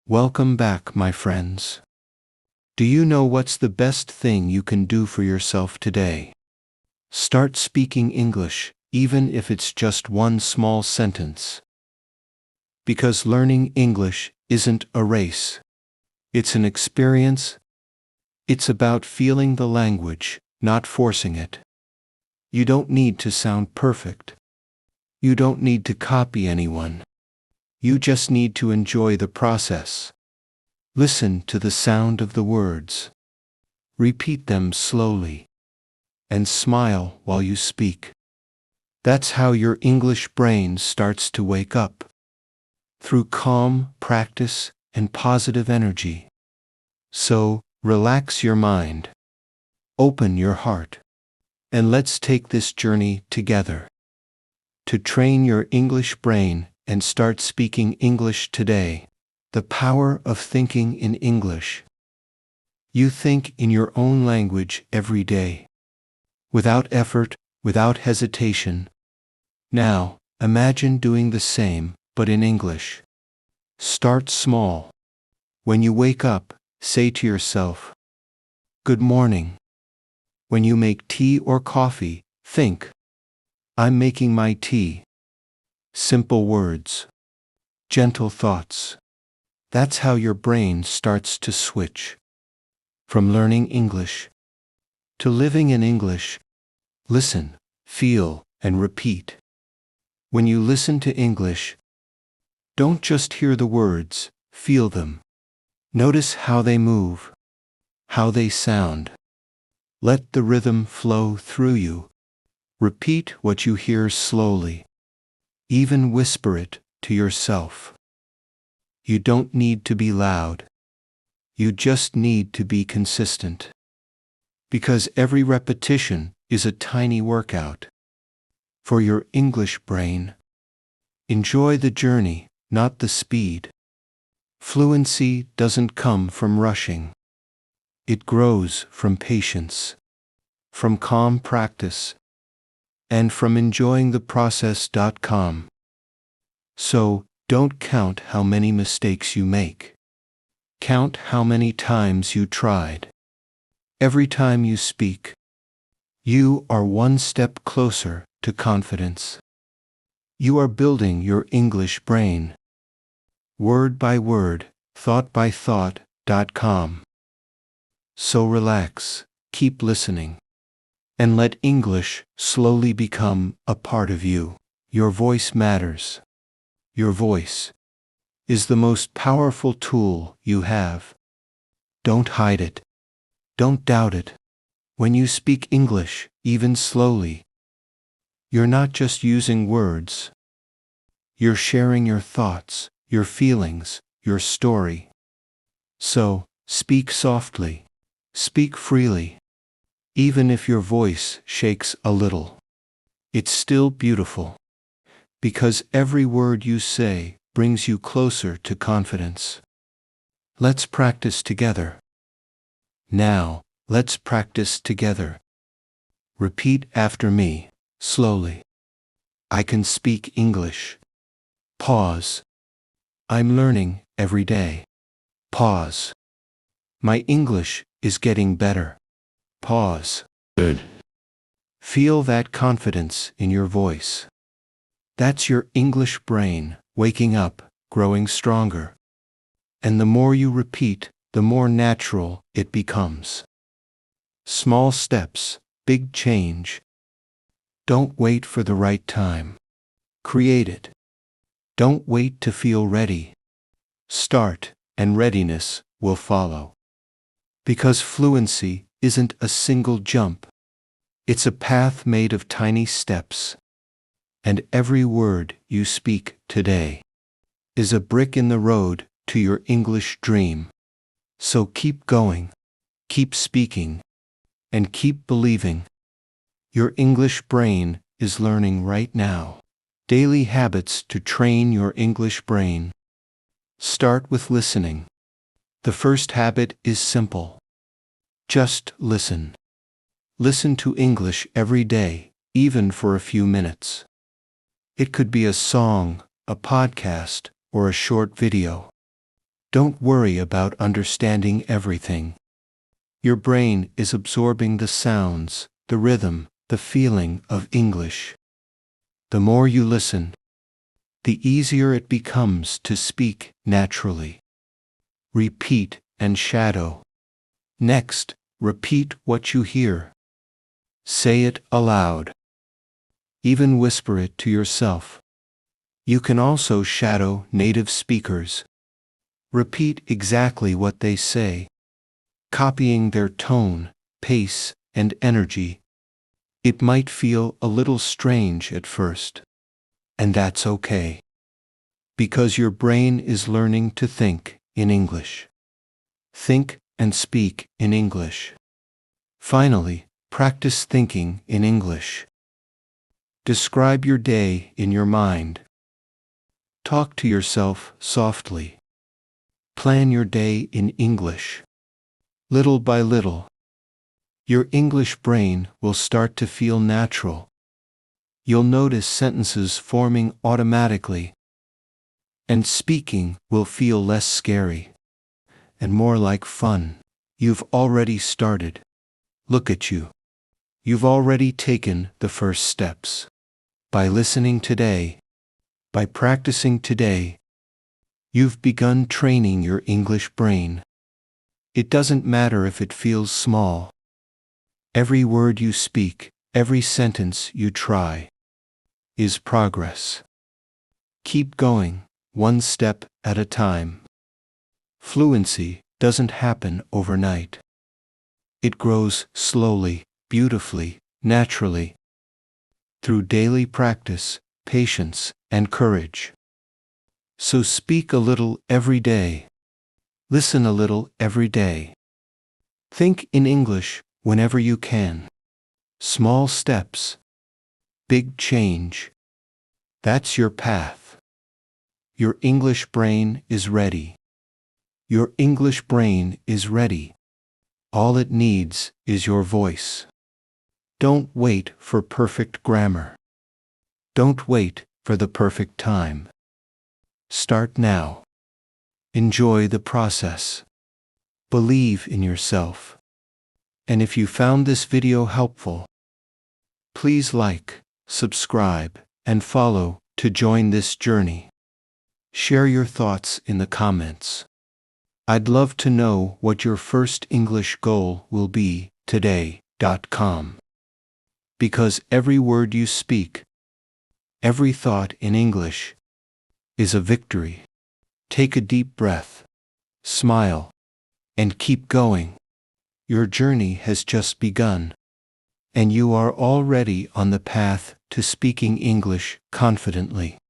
Welcome back, my friends. Do you know what's the best thing you can do for yourself today? Start speaking English, even if it's just one small sentence. Because learning English isn't a race. It's an experience. It's about feeling the language, not forcing it. You don't need to sound perfect. You don't need to copy anyone. You just need to enjoy the process. Listen to the sound of the words. Repeat them slowly. And smile while you speak. That's how your English brain starts to wake up. Through calm practice and positive energy. So, relax your mind. Open your heart. And let's take this journey together. To train your English brain and start speaking English today. The power of thinking in English. You think in your own language every day. Without effort, without hesitation. Now, imagine doing the same, but in English. Start small. When you wake up, say to yourself, "Good morning." When you make tea or coffee, think, "I'm making my tea." Simple words. Gentle thoughts. That's how your brain starts to switch. From learning English to living in English. Listen, feel, and repeat. When you listen to English, don't just hear the words, feel them. Notice how they move, how they sound. Let the rhythm flow through you. Repeat what you hear slowly. Even whisper it to yourself. You don't need to be loud. You just need to be consistent. Because every repetition is a tiny workout. For your English brain. Enjoy the journey, not the speed. Fluency doesn't come from rushing. It grows from patience, from calm practice, and from enjoying the process.com. So, don't count how many mistakes you make. Count how many times you tried. Every time you speak, you are one step closer to confidence. You are building your English brain. Word by word, thought by thought.com. So relax, keep listening, and let English slowly become a part of you. Your voice matters. Your voice is the most powerful tool you have. Don't hide it. Don't doubt it. When you speak English, even slowly, you're not just using words. You're sharing your thoughts, your feelings, your story. So, speak softly. Speak freely. Even if your voice shakes a little. It's still beautiful. Because every word you say brings you closer to confidence. Let's practice together. Now, let's practice together. Repeat after me, slowly. I can speak English. Pause. I'm learning every day. Pause. My English is getting better. Pause. Good. Feel that confidence in your voice. That's your English brain waking up, growing stronger. And the more you repeat, the more natural it becomes. Small steps, big change. Don't wait for the right time. Create it. Don't wait to feel ready. Start, and readiness will follow. Because fluency isn't a single jump. It's a path made of tiny steps. And every word you speak today is a brick in the road to your English dream. So keep going, keep speaking, and keep believing. Your English brain is learning right now. Daily habits to train your English brain. Start with listening. The first habit is simple. Just listen. Listen to English every day, even for a few minutes. It could be a song, a podcast, or a short video. Don't worry about understanding everything. Your brain is absorbing the sounds, the rhythm, the feeling of English. The more you listen, the easier it becomes to speak naturally. Repeat and shadow. Next, repeat what you hear. Say it aloud. Even whisper it to yourself. You can also shadow native speakers. Repeat exactly what they say, copying their tone, pace, and energy. It might feel a little strange at first, and that's okay, because your brain is learning to think in English. Think and speak in English. Finally, practice thinking in English. Describe your day in your mind. Talk to yourself softly. Plan your day in English. Little by little, your English brain will start to feel natural. You'll notice sentences forming automatically, and speaking will feel less scary and more like fun. You've already started. Look at you. You've already taken the first steps. By listening today, by practicing today, you've begun training your English brain. It doesn't matter if it feels small. Every word you speak, every sentence you try, is progress. Keep going, one step at a time. Fluency doesn't happen overnight. It grows slowly, beautifully, naturally, through daily practice, patience, and courage. So speak a little every day. Listen a little every day. Think in English whenever you can. Small steps, big change. That's your path. Your English brain is ready. Your English brain is ready. All it needs is your voice. Don't wait for perfect grammar. Don't wait for the perfect time. Start now. Enjoy the process. Believe in yourself. And if you found this video helpful, please like, subscribe, and follow to join this journey. Share your thoughts in the comments. I'd love to know what your first English goal will be today.com. Because every word you speak, every thought in English, is a victory. Take a deep breath, smile, and keep going. Your journey has just begun, and you are already on the path to speaking English confidently.